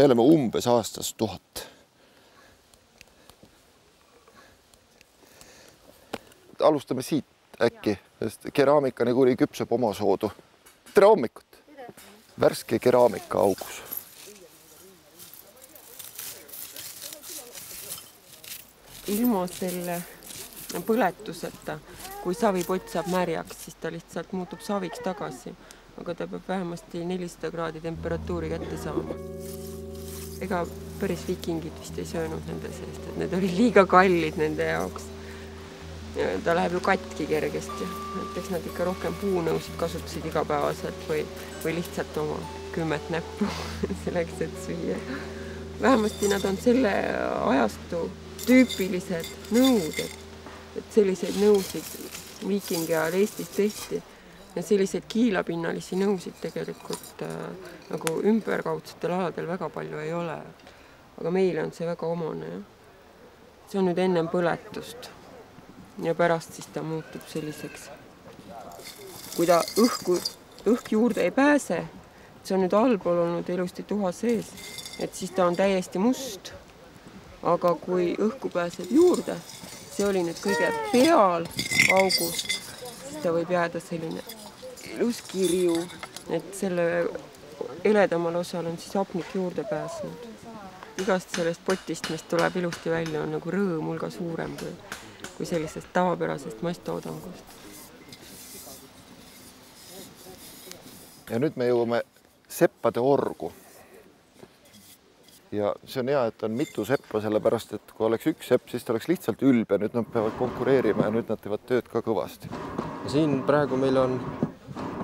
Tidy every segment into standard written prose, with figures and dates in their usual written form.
me oleme umbes aastas 1000. Alustame siit äkki, sest keraamika niikuinii küpseb oma soodu. Tere hommikut! Värske keraamika augus. Ilma selle põletuseta, kui savipott saab märjaks, siis ta lihtsalt muutub saviks tagasi. Aga ta peab vähemasti 400 kraadi temperatuuri kätte saama. Ega päris vikingid vist ei söönud nende seest, et need olid liiga kallid nende jaoks. Ta läheb ju katki kergesti. Näiteks nad ikka rohkem puunõusid kasutasid igapäevaselt või lihtsalt oma 10 näppu selleks, et süüa. Vähemasti nad on selle ajastu tüüpilised nõud, et selliseid nõusid viikingi ajal Eestis tehti ja selliseid kiilapinnalisi nõusid tegelikult nagu ümberkaudsetel aladel väga palju ei ole. Aga meile on see väga omane. See on nüüd ennem põletust ja pärast siis ta muutub selliseks. Kui ta õhk juurde ei pääse, see on nüüd allpool olnud ilusti tuha sees, et siis ta on täiesti must. Aga kui õhku pääseb juurde, see oli nüüd kõige peal august, siis ta võib jääda selline ilus kirju, et selle eledamal osal on siis hapnik juurde pääsnud. Igast sellest potist, mis tuleb ilusti välja, on nagu rõõm hulga suurem kui sellisest tavapärasest masttoodangust. Ja nüüd me jõuame seppade orgu. Ja see on hea, et on mitu seppa, sellepärast, et kui oleks üks sepp, siis ta oleks lihtsalt ülbe. Nüüd nad peavad konkureerima ja nüüd nad teevad tööd ka kõvasti. Ja siin praegu meil on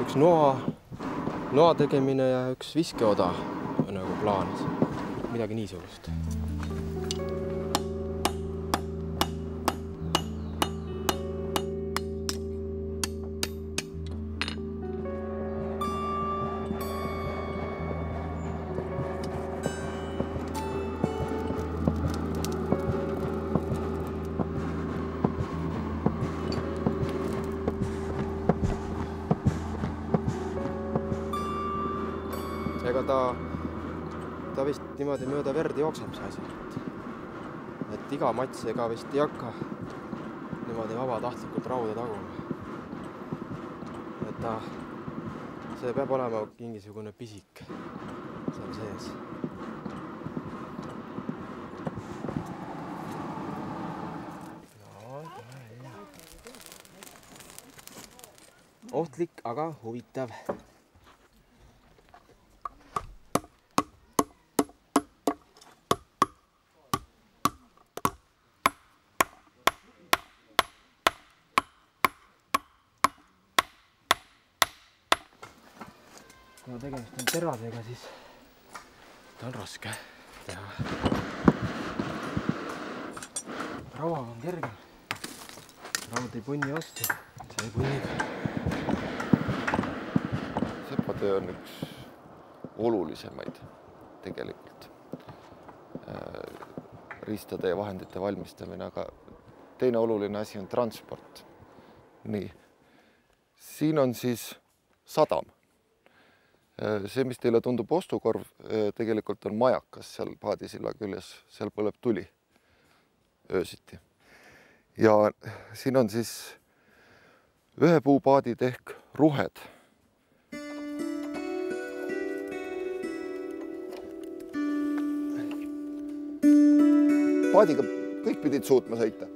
üks noa tegemine ja üks viskeoda nagu plaanis. Midagi niisugust. Ega ta vist niimoodi mööda verd jookseb see asi. Et iga mats ega vist ei hakka niimoodi vabatahtlikult rauda taguma. Et see peab olema mingisugune pisik seal sees. No, ohtlik, aga huvitav. Kuna tegemist on teradega, siis ta on raske teha. Rava on kergem. Raud ei punni vastu, see ei punniga. Sepatöö on üks olulisemaid tegelikult. Riistade ja vahendite valmistamine, aga teine oluline asi on transport. Nii. Siin on siis sadam. See, mis teile tundub ostukorv, tegelikult on majakas seal paadisilla küljes, seal põleb tuli öösiti. Ja siin on siis ühe puupaadid ehk ruhed. Paadiga kõik pidid suutma sõita.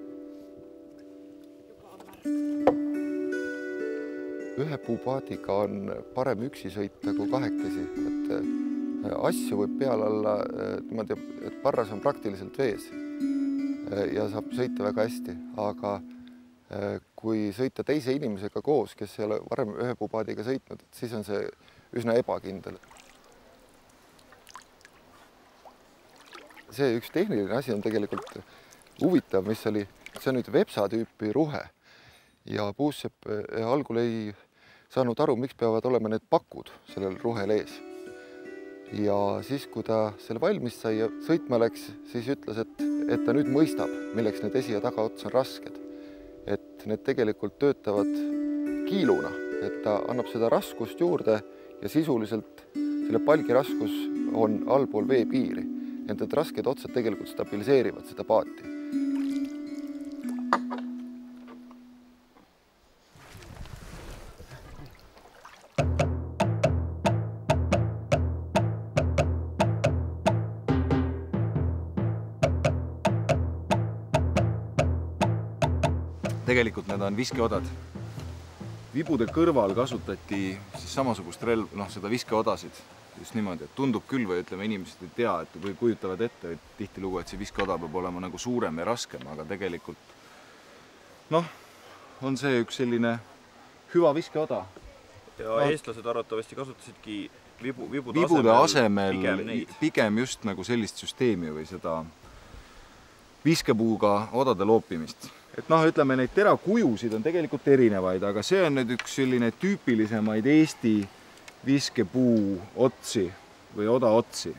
Ühe puupaadiga on parem üksi sõita kui kahekesi, et asju võib peal alla niimoodi, et parras on praktiliselt vees ja saab sõita väga hästi, aga kui sõita teise inimesega koos, kes ei ole varem ühe puupaadiga sõitnud, siis on see üsna ebakindel. See üks tehniline asi on tegelikult huvitav, mis oli, see on nüüd vepsa tüüpi ruhe ja puussepp algul ei saanud aru, miks peavad olema need pakud sellel ruhel ees. Ja siis, kui ta selle valmis sai ja sõitma läks, siis ütles, et ta nüüd mõistab, milleks need esi- ja tagaots on rasked. Et need tegelikult töötavad kiiluna, et ta annab seda raskust juurde ja sisuliselt selle palgi raskus on allpool veepiiri. Ent need rasked otsad tegelikult stabiliseerivad seda paati. Tegelikult need on viskeodad. Vibude kõrval kasutati siis samasugust relv, seda viskeodasid. Just niimoodi, et tundub küll või ütleme, inimesed ei tea, et või kujutavad ette, et tihtilugu, et see viskeoda peab olema nagu suurem ja raskem, aga tegelikult on see üks selline hüva viskeoda. Ja eestlased arvatavasti kasutasidki vibude asemel pigem just nagu sellist süsteemi või seda viskepuuga odade loopimist. Et ütleme, neid terakujusid on tegelikult erinevaid, aga see on nüüd üks selline tüüpilisemaid Eesti viskepuu otsi või oda otsi.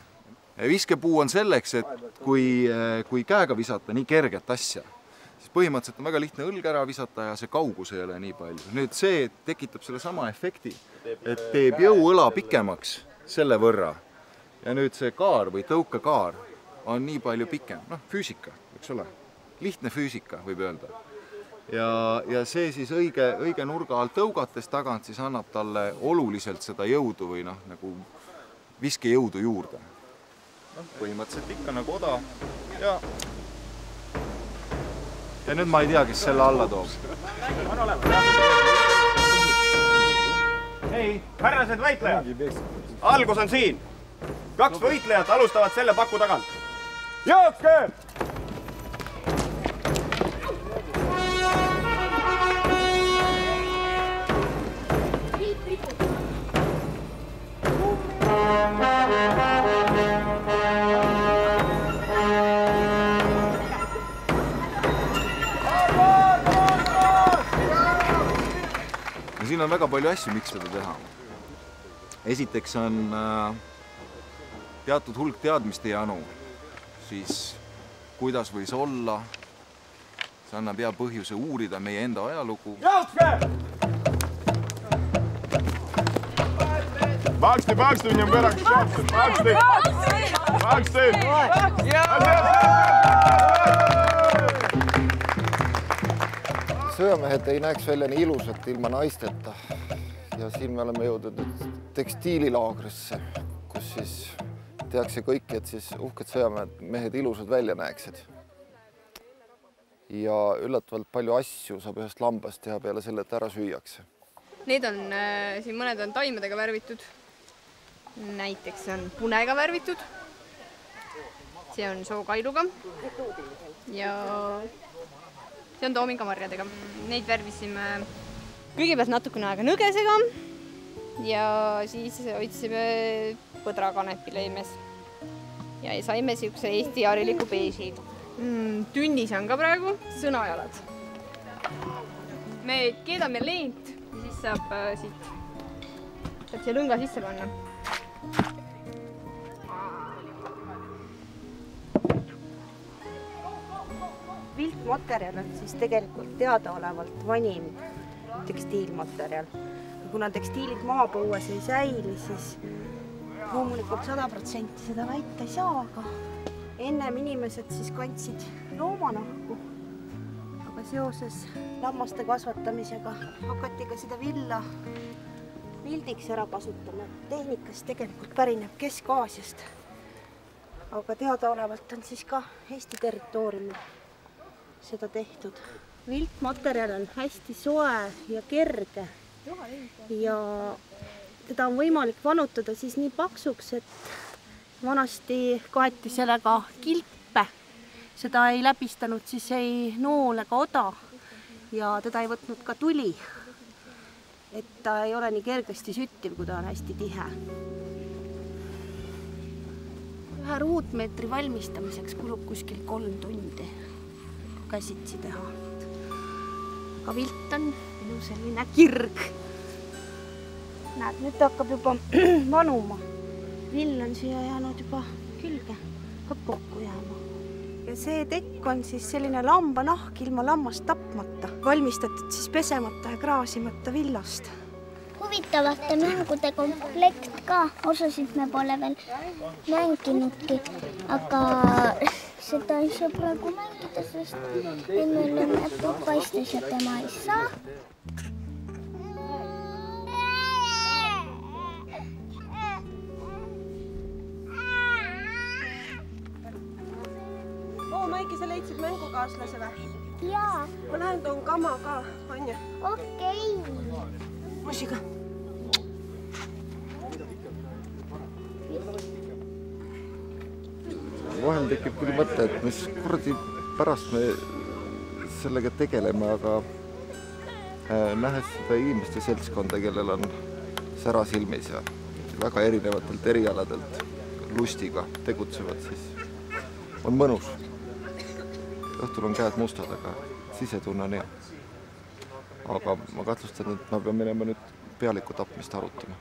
Viskepuu on selleks, et kui käega visata nii kerget asja, siis põhimõtteliselt on väga lihtne õlg ära visata ja see kaugus ei ole nii palju. Nüüd see tekitab selle sama efekti, et teeb jõuõla pikemaks selle võrra. Ja nüüd see kaar või tõukekaar on nii palju pikem. Füüsika, eks ole. Lihtne füüsika, võib öelda. Ja see siis õige nurga alt tõugates tagant siis annab talle oluliselt seda jõudu või nagu viskejõudu juurde. Põhimõtteliselt ikka nagu oda. Ja nüüd ma ei tea, kes selle alla toob. Hei, härrased võitlejad! Algus on siin! 2 võitlejat alustavad selle paku tagant. Jookske! Siin on väga palju asju, miks seda teha. Esiteks on teatud hulk teadmiste janu, siis kuidas võis olla, see annab hea põhjuse uurida meie enda ajalugu. Maksti, viņam garāk šāpsi. Maksti! Sõjamehed ei näeks välja nii ilusat ilma naisteta. Ja siin me oleme jõudnud tekstiililaagrisse, kus siis tehakse kõiki, et siis uhked sõjamehed ilusad välja näeksid. Ja üllatavalt palju asju saab ühest lambast teha peale selle, et ära süüakse. Need on, siin mõned on taimedega värvitud. Näiteks on punega värvitud. See on sookailuga. Ja see on toomingamarjadega. Neid värvisime kõigepealt natukene aega nõgesega ja siis hoidsime põdrakanepi lõimes. Ja saime siukse Eesti hariliku beeži. Tünnis on ka praegu sõnajalad. Me keedame leent ja siis saab siit see lõnga sisse panna. Viltmaterjal on siis tegelikult teadaolevalt vanim tekstiilmaterjal. Kuna tekstiilid maapõues ei säili, siis loomulikult 100% seda väita ei saa, aga ennem inimesed siis kandsid loomanahku. Aga seoses lammaste kasvatamisega hakati ka seda villa vildiks ära kasutama. Tehnikas tegelikult pärineb Kesk-Aasiast. Aga teadaolevalt on siis ka Eesti territooriumil seda tehtud. Viltmaterjal on hästi soe ja kerge ja teda on võimalik vanutada siis nii paksuks, et vanasti kaeti sellega kilpe. Seda ei läbistanud siis ei nool ega oda ja teda ei võtnud ka tuli. Et ta ei ole nii kergesti süttiv, kui ta on hästi tihe. Ühe ruutmeetri valmistamiseks kulub kuskil 3 tundi. Käsitsi teha. Aga vilt on minu selline kirg. Näed, nüüd hakkab juba vanuma. Vill on siia jäänud juba külge, hakkab kokku jääma. Ja see tekk on siis selline lambanahk ilma lammast tapmata. Valmistatud siis pesemata ja kraasimata villast. Huvitavate mängude komplekt ka, osasid me pole veel mänginudki, aga seda ei saa praegu mängida, sest meil on näpud paistes ja tema ei saa. Maiki, sa leidsid mängukaaslase või? Jaa. Ma lähen toon kama ka, Anja. Okei. Musiga. Vahel tekib küll mõte, et mis kuradi pärast me sellega tegeleme, aga nähes seda inimeste seltskonda, kellel on sära silmis ja väga erinevatelt erialadelt lustiga tegutsevad, siis on mõnus. Õhtul on käed mustad, aga sisetunne on hea. Aga ma kahtlustan, et ma pean minema nüüd pealiku tapmist arutama.